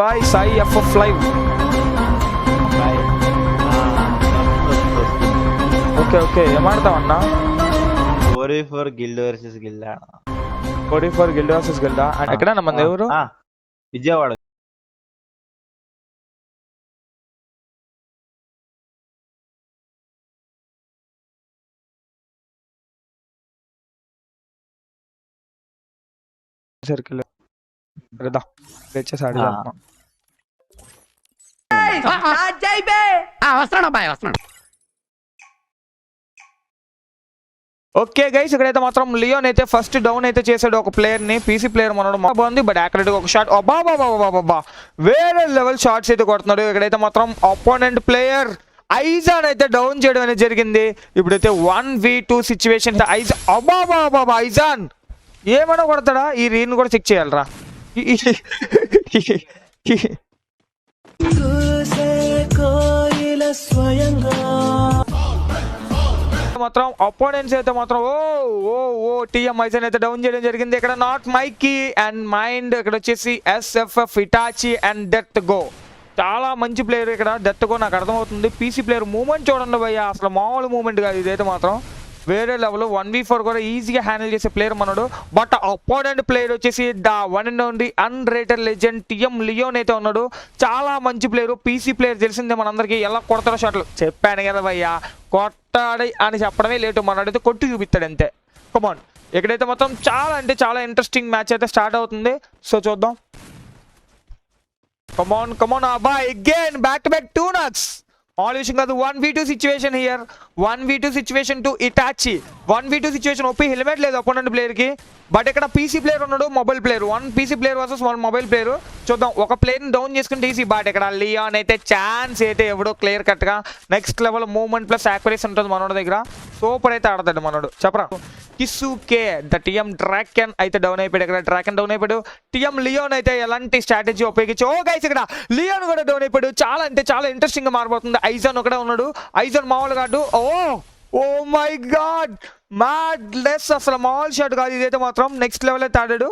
Bye Sai FF live. Okay okay ఏం ఆడతావన్నా? 4v4 guild versus guild. 44 guild versus గిల్డా. ఎక్కడన్నా మన ఎవరు? విజయవాడ. సర్కిల్ రదా వచ్చేసి ఆడదాం. వస్తున్నాడు బాయ్ వస్తున్నాడు. ఓకే గైస్, ఇక్కడైతే మాత్రం లియోన్ అయితే ఫస్ట్ డౌన్ అయితే చేసాడు ఒక ప్లేయర్ ని. పీసీ ప్లేయర్ మనోడు బాగుంది, బట్ యాక్యురేట్ ఒక షాట్ అబ్బా వేరే లెవెల్ షాట్స్ అయితే కొడుతున్నాడు. ఇక్కడైతే మాత్రం అపోనెంట్ ప్లేయర్ ఐజాన్ అయితే డౌన్ చేయడం అనేది జరిగింది. ఇప్పుడైతే 1v2 సిచ్యువేషన్. అబ్బా ఐజాన్ ఏమైనా కొడతాడా? ఈ రీన్ కూడా చెక్ చేయాలరా. మాత్రం అపోనెంట్స్ అయితే మాత్రం టీఎం ఐజన్ అయితే డౌన్ చేయడం జరిగింది. ఇక్కడ నాట్ మైకీ అండ్ మైండ్, ఇక్కడ వచ్చేసి SFF Hitachi and death go. చాలా మంచి ప్లేయర్ ఇక్కడ డెత్ గో. నాకు అర్థమవుతుంది. పీసీ ప్లేయర్ మూమెంట్ చూడండి భయ్య, అసలు మామూలు మూమెంట్ కాదు ఇదైతే మాత్రం వేరే లెవెల్. 1v4 కూడా ఈజీగా హ్యాండిల్ చేసే ప్లేయర్ మనోడు. బట్ అపోనెంట్ ప్లేయర్ వచ్చేసి the one and only unrated legend TM Leon అయితే ఉన్నాడు. చాలా మంచి ప్లేయర్. పీసీ ప్లేయర్ తెలిసిందే మనందరికీ. ఎలా కొడతాడో షాట్లు చెప్పాను కదా భయ్యా, కొట్టాడు అని చెప్పడమే లేటు. మనోడైతే కొట్టి చూపిస్తాడు అంతే. కమాన్, ఇక్కడైతే మొత్తం చాలా అంటే చాలా ఇంట్రెస్టింగ్ మ్యాచ్ అయితే స్టార్ట్ అవుతుంది. సో చూద్దాం. కమాన్ అబ్బా, again back to back 2 knocks. All విషయం కాదు. 1v2 situation here. 1v2 situation to Itachi. 1v2 situation. ఒప్పి హెల్మెట్ లేదు అపోనెంట్ ప్లేయర్ కి, బట్ ఇక్కడ పీసీ ప్లేయర్ ఉన్నాడు, mobile player. 1 PC player versus 1 mobile player. చూద్దాం. ఒక ప్లేయర్ ని డౌన్ చేసుకుంటే ఈజీ, బట్ ఇక్కడ లియాన్ అయితే ఛాన్స్ అయితే ఎవడో క్లియర్ కట్ గా next level movement plus accuracy ఉంటుంది మనోడి దగ్గర. సూపర్ అయితే ఆడతాడు మనోడు. చెప్పరా. కిసుకే ద టీఎం డ్రాకెన్ అయితే డౌన్ అయిపోయాడు. ఇక్కడ డ్రాకెన్ డౌన్ అయిపోయాడు. టీఎం లియోన్ అయితే ఎలాంటి స్ట్రాటజీ ఉపయోగించి గైస్ ఇక్కడ లియోన్ కూడా డౌన్ అయిపోయాడు. చాలా అంటే చాలా ఇంట్రెస్టింగ్ గా మారిపోతుంది. ఐజాన్ ఒకటే ఉన్నాడు. ఐజాన్ మామూలు కాదు. Oh my God, madness, అసలు మామూలు షాట్ కాదు ఇదైతే మాత్రం. నెక్స్ట్ లెవెల్ అయితే ఆడాడు.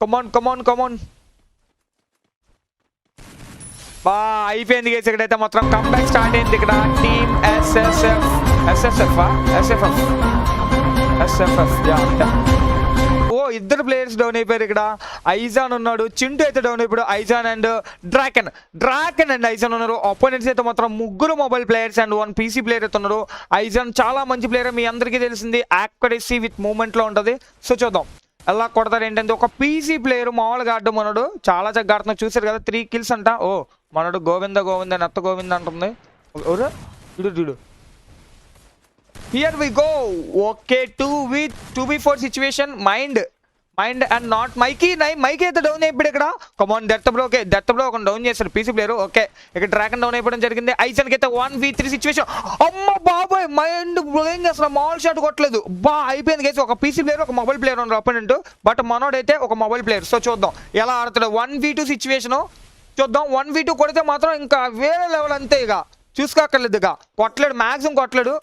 కమాన్ బా అయిపోయింది గైస్. ఇక్కడైతే మొత్తం కంబ్యాక్ స్టార్ట్ అయింది. ఇక్కడ టీమ్ ఎస్ఎఫ్ఎఫ్ ఇద్దరు ప్లేయర్స్ డౌన్ అయిపోయారు. ఇక్కడ ఐజాన్ ఉన్నాడు, చింటూ అయితే డౌన్ అయిపోయాడు. ఐజాన్ అండ్ డ్రాకెన్ అండ్ ఐజాన్ ఉన్నారు. అపోనెంట్స్ అయితే మాత్రం 3 mobile players and 1 PC player అయితే ఉన్నారు. ఐజాన్ చాలా మంచి ప్లేయర్, మీ అందరికీ తెలిసింది. యాక్యురసీ విత్ మూమెంట్ లో ఉంటుంది. సో చూద్దాం ఎలా కొడతారు ఏంటంటే. ఒక పీసీ ప్లేయర్ మామూలుగా ఆడడం మనోడు చాలా చక్కగా ఆడుతున్నా. చూసారు కదా 3 kills అంట. మనోడు గోవింద నెత్త గోవింద అంటుంది. చూడు here we go. Okay 2v4 situation. Mind and not Mikey అయితే డౌన్ అయిపోయాడు ఇక్కడ. Come on death blow. Okay death blow ఒక డౌన్ చేశారు పీసీ ప్లేయర్. ఓకే ఇక్కడ డ్రాగన్ డౌన్ అయిపోవడం జరిగింది. ఐజన్ కి అయితే 1v3 సిచ్యువేషన్. అమ్మ బాబాయ్, మైండ్ బ్లోయింగ్, అసలు మామూలు షాట్ కొట్టలేదు. అయిపోయింది గైస్. ఒక పీసీ ప్లేయర్ ఒక మొబైల్ ప్లేయర్ ఉన్నారు అపోనెంట్, బట్ మనోడైతే ఒక మొబైల్ ప్లేయర్. సో చూద్దాం ఎలా ఆడుతాడు. 1v2 సిచ్యువేషన్ చూద్దాం. 1v2 కొడితే మాత్రం ఇంకా వేరే లెవెల్ అంతే. ఇక చూసుకోక్కర్లేదు. ఇక కొట్టలేడు, మ్యాక్సిమం కొట్టలేడు,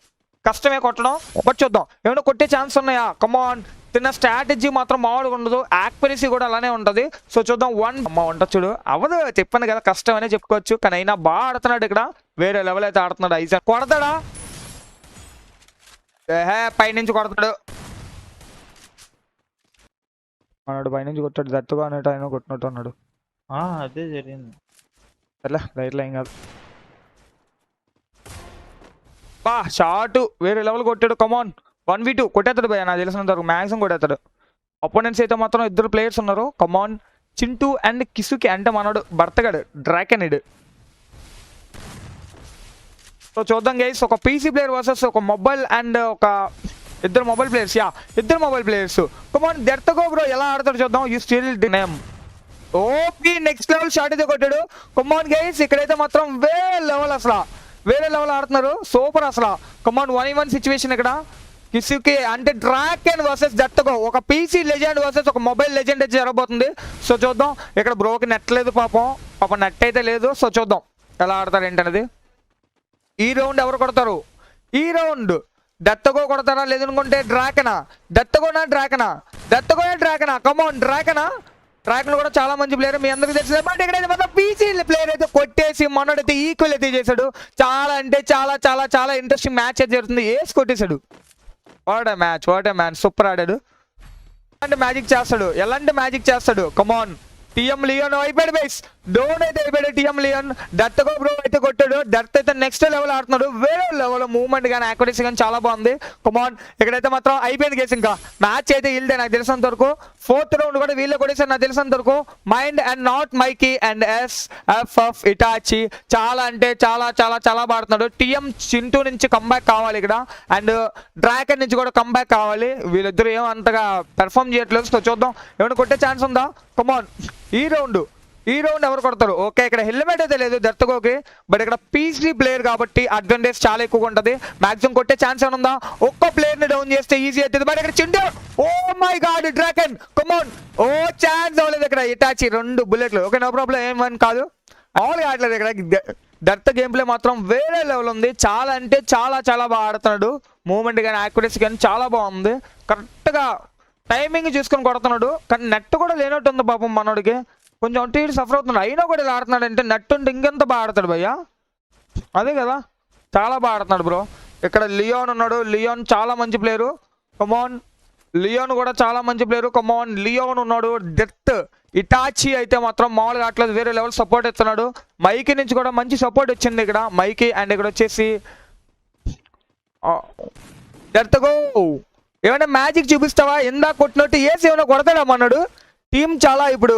కష్టమే కొట్టడం. బట్ చూద్దాం ఏమైనా కొట్టే ఛాన్స్ ఉన్నాయా. కమాన్, తిన్న స్ట్రాటజీ మాత్రం మామూలుగా ఉండదు. యాక్యురసీ కూడా అలానే ఉంటుంది. సో చూద్దాం. 1 ఉంటుంది చూడు. అవదు చెప్పాను కదా, కష్టం అనే చెప్పుకోవచ్చు. కానీ అయినా బాగా ఆడుతున్నాడు. ఇక్కడ వేరే లెవెల్ అయితే ఆడుతున్నాడు. ఐజాన్ కొడతాడా? పైనుంచి కొడతాడు. అన్నాడు పైనుంచి కొట్టాడు. దత్తుగా అన్నట్టు ఆయన కొట్టినట్టు అన్నాడు. అదే జరిగింది. సర్లే రైట్లో ఏం కాదు. షార్ట్ వేరే లెవెల్ కొట్టాడు. కమాన్ 1v2 కొట్టేస్తాడు భయ్య, నాకు తెలిసినంత వరకు మ్యాక్సిమం కొట్టేస్తాడు. అపోనెంట్స్ అయితే మాత్రం 2 ప్లేయర్స్ ఉన్నారు. కమాన్ చింటూ అండ్ కిసుకి అంటే మనోడు భర్తగాడు డ్రాకెన్ ఇడు. సో చూద్దాం గైస్. ఒక పీసీ ప్లేయర్ వర్సెస్ ఒక మొబైల్ అండ్ ఒక ఇద్దరు మొబైల్ ప్లేయర్స్. కమాన్ దెర్తగో బ్రో ఎలా ఆడతాడు చూద్దాం. You still name OP next level shot అయితే కొట్టాడు. కమాన్ గైస్ ఇక్కడైతే మాత్రం వేరే లెవెల్ ఆడుతున్నారు. సూపర్ అసలు. కమాన్ 1v1 సిచ్యువేషన్. ఇక్కడ కిసుకి అంటే డ్రాకెన్ వర్సెస్ దత్తగో. ఒక పీసీ లెజెండ్ వర్సెస్ ఒక మొబైల్ లెజెండ్ అయితే జరగబోతుంది. సో చూద్దాం. ఇక్కడ బ్రోకి నెట్ లేదు పాపం నెట్ అయితే లేదు. సో చూద్దాం ఎలా ఆడతారు ఏంటనేది. ఈ రౌండ్ ఎవరు కొడతారు? ఈ రౌండ్ దత్తగో కొడతారా లేదనుకుంటే డ్రాకెనా? దత్తగోనా డ్రాకెనా? కమాన్ డ్రాకెనా. డ్రాగన్ కూడా చాలా మంచి ప్లేయర్ మీ అందరికీ తెలిసిందే. బట్ ఇక్కడైతే మాత్రం పీసీ ప్లేయర్ అయితే కొట్టేసి మనోడైతే ఈక్వల్ అయితే చేశాడు. చాలా అంటే చాలా చాలా చాలా ఇంట్రెస్టింగ్ మ్యాచ్ అయితే జరుగుతుంది. ఏస్ కొట్టేశాడు. వాట్ ఏ మ్యాచ్ సూపర్ ఆడాడు. ఎలాంటి మ్యాజిక్ చేస్తాడు కమాన్. టీఎం లియోన్ అయిపోయాడు బేస్. డౌన్ అయితే అయిపోయాడు టీఎం లియోన్. డర్త్ బ్రో అయితే కొట్టాడు. డర్త్ అయితే నెక్స్ట్ లెవెల్ ఆడుతున్నాడు. వేరే లెవెల్ మూవ్మెంట్ కానీ యాక్యురసీ కానీ చాలా బాగుంది. కమాన్ ఇక్కడైతే మాత్రం అయిపోయింది గేస్. ఇంకా మ్యాచ్ అయితే వీళ్ళదే నాకు తెలిసినంత వరకు. 4th రౌండ్ కూడా వీళ్ళే కొట్టేసారు నాకు తెలిసినంత వరకు. Mind and not Mikey and SFF Itachi చాలా అంటే చాలా చాలా చాలా బాడుతున్నాడు. టీఎం చింటూ నుంచి కంబ్యాక్ కావాలి ఇక్కడ. అండ్ డ్రాగన్ నుంచి కూడా కంబ్యాక్ కావాలి. వీళ్ళిద్దరు ఏమో అంతగా పెర్ఫామ్ చేయట్లేదు. సో చూద్దాం ఏమైనా కొట్టే ఛాన్స్ ఉందా. కమాన్ ఈ రౌండ్ ఎవరు కొడతారు. ఓకే ఇక్కడ హెల్మెట్ అయితే లేదు దర్తకోకి. బట్ ఇక్కడ పీసీ ప్లేయర్ కాబట్టి అడ్వాంటేజ్ చాలా ఎక్కువగా ఉంటుంది. మాక్సిమం కొట్టే ఛాన్స్ ఏమైనా ఉందా. ఒక్క ప్లేయర్ ని డౌన్ చేస్తే ఈజీ అవుతుంది. బట్ ఇక్కడ Chintu oh my God dragon come on. Oh chance అవ్వలేదు ఇక్కడ. ఇటాచి 2 బుల్లెట్లు. ఓకే నో ప్రాబ్లం ఏమని కాదు. మామూలుగా ఆడలేదు ఇక్కడ. దర్త గేమ్ ప్లే మాత్రం వేరే లెవెల్ ఉంది. చాలా అంటే చాలా చాలా బాగా ఆడుతున్నాడు. మూవ్మెంట్ కానీ యాక్యురసీ కానీ చాలా బాగుంది. కరెక్ట్గా టైమింగ్ చూసుకొని కొడుతున్నాడు. కానీ నెట్ కూడా లేనట్టు ఉంది పాపం మనోడికి. కొంచెం అటు ఇటు సఫర్ అవుతున్నాడు. అయినా కూడా ఇలా ఆడుతున్నాడు అంటే నెట్ ఉంటే ఇంకెంత బాగా ఆడతాడు భయ్యా. అదే కదా చాలా బాగా ఆడుతున్నాడు బ్రో. ఇక్కడ లియోన్ ఉన్నాడు. లియోన్ చాలా మంచి ప్లేయరు. కమాన్ లియోన్ కూడా చాలా మంచి ప్లేయరు. కమాన్ లియోన్ ఉన్నాడు. డెత్ ఇటాచి అయితే మాత్రం మామూలుగా ఆటలేదు. వేరే లెవెల్ సపోర్ట్ ఇస్తున్నాడు. మైకి నుంచి కూడా మంచి సపోర్ట్ వచ్చింది ఇక్కడ. మైకి అండ్ ఇక్కడ వచ్చేసి డెత్గో ఏమైనా మ్యాజిక్ చూపిస్తావా. ఎందా కొట్టినట్టు ఏసి ఏమైనా కొడతాడా అన్నాడు. టీం చాలా ఇప్పుడు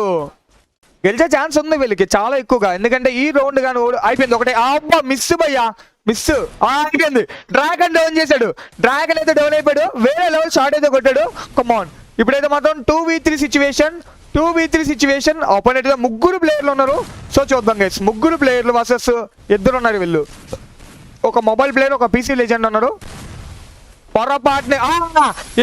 గెలిచే ఛాన్స్ ఉంది వీళ్ళకి చాలా ఎక్కువగా. ఎందుకంటే ఈ రౌండ్ కానీ అయిపోయింది ఒకటే. అబ్బా మిస్ భయ్యా మిస్ అయిపోయింది. డ్రాగన్ డౌన్ చేశాడు. డ్రాగన్ అయితే డౌన్ అయిపోయాడు. వేరే లెవెల్ షాట్ అయితే కొట్టాడు. కమాన్ ఇప్పుడైతే మాత్రం 2v3 సిచ్యువేషన్. ఆపోనెంట్ గా 3 ప్లేయర్లు ఉన్నారు. సో చూద్దాం గైస్ 3 ప్లేయర్లు వర్సెస్ 2 ఉన్నారు వీళ్ళు. ఒక మొబైల్ ప్లేయర్ ఒక పీసీ లెజెండ్ ఉన్నారు. పొరపాటుని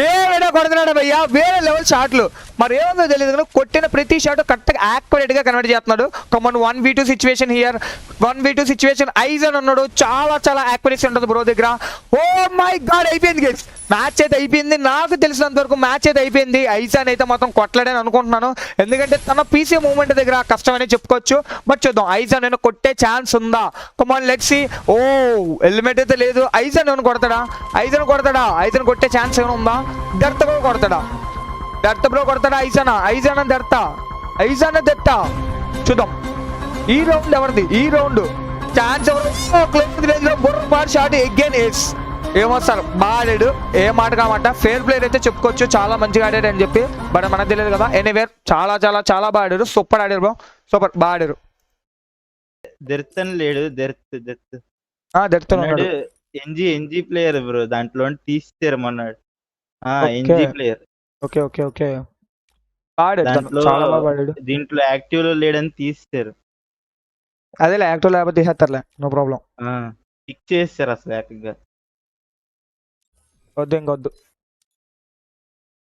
ఏమైనా కొడుతున్నాడు భయ్యా. వేరే లెవెల్ షాట్లు. మరి ఏముందో తెలియదు కానీ కొట్టిన ప్రతి షాట్ కరెక్ట్గా యాక్యురేట్ గా కన్వర్ట్ చేస్తున్నాడు. Come on 1v2 situation here. 1v2 situation Aizen ఉన్నాడు. చాలా చాలా యాక్యురసీ ఉంటుంది బ్రో దగ్గర. ఓ మై గాడ్ అయిపోయింది గేమ్స్. మ్యాచ్ అయితే అయిపోయింది. నాకు తెలిసినంత వరకు మ్యాచ్ అయితే అయిపోయింది. ఐజాన్ అయితే మాత్రం కొట్టలేడని అనుకుంటున్నాను. ఎందుకంటే తన పీసీ మూవ్మెంట్ దగ్గర కష్టమని చెప్పుకోవచ్చు. బట్ చూద్దాం ఐజాన్ ఏమైనా కొట్టే ఛాన్స్ ఉందా. Come on let's see. Oh helmet అయితే లేదు. ఐజాన్ ఏమైనా కొడతాడా. ఐజాన్ కొట్టే ఛాన్స్ ఏమైనా ఉందా. డర్త్ కూడా కొడతాడా. Dearth bro కొడతాడా. ఐజానా దెత్తా చూద్దాం. ఈ రౌండ్ ఎవరిది. ఈ రౌండ్ ఛాన్స్ ఎవరు. బుర్ర షాట్ అగైన్ ఏస్. ఏమో సార్ బాగా ఆడాడు. ఏ మాట కామాట ఫేర్ ప్లేయర్ అయితే చెప్పుకోవచ్చు. చాలా మంచిగా ఆడాడు అని చెప్పి. బట్ మనకు తెలియదు కదా. ఎనీవేర్ చాలా చాలా చాలా బాగా ఆడారు. సూపర్ ఆడారు బ్రో. సూపర్ బాగా ఆడారు. దెర్తన్ లేడు. దెర్తున్నాడు. NG player bro. దాంట్లో తీస్తారు మొన్నాడు. NG player. ఓకే ఆడాడు. చాలా బాగా ఆడాడు. దీంట్లో యాక్టివ్ లో లేడని తీస్తారు. అదేలే యాక్టివ్ లేకపోతే తీసేస్తారులే. No problem. పిక్ చేస్తారు అసలు యాక్టివ్ గా. వద్దు ఇంకొద్దు.